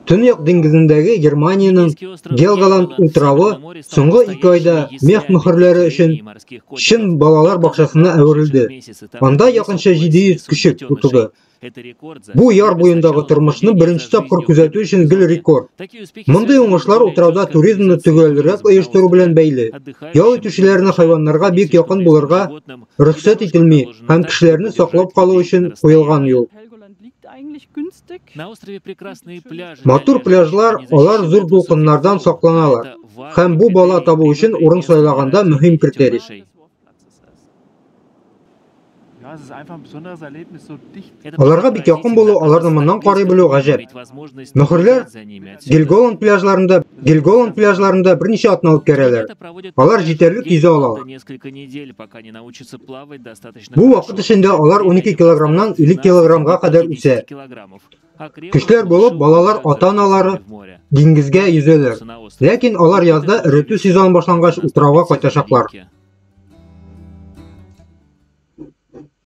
Төньяк диңгезендәге Германияның Гелголанд утравы соңгы 2 айда мех мөхерләре өчен чын балалар бакчасына әверелде. Анда якынча 700 кеше утырды. Бу яр буендагы тормышны беренче тапкыр күзәтү өчен гел рекорд. Мондый уңышлар утрауда туризмны төгәлрәк оештыру белән бәйле. Ял итүчеләрне хайваннарга бик якын булырга рөхсәт ителми һәм кешеләрне саклап калу өчен куелган юл. Матур пляжлар, алар зур дулкыннардан сакланалар. Һәм бу бала табу өчен урын сайлаганда мөһим критерий. Аларга бик якын булу, аларны моннан карый белү гаҗәп. Мөхерләр Гелголанд пляжларында берничә атна үткәрәләр. Алар җитәрлек yüзә алалар. Бу вакыт эчендә алар 12 килограммнан 50 килограммга кадәр үсә. Көчләр булып, балалар ата-аналары диңгезгә yüзәләр. Ләкин алар язда эретү сезоны башлангач утрауга кайтачаклар.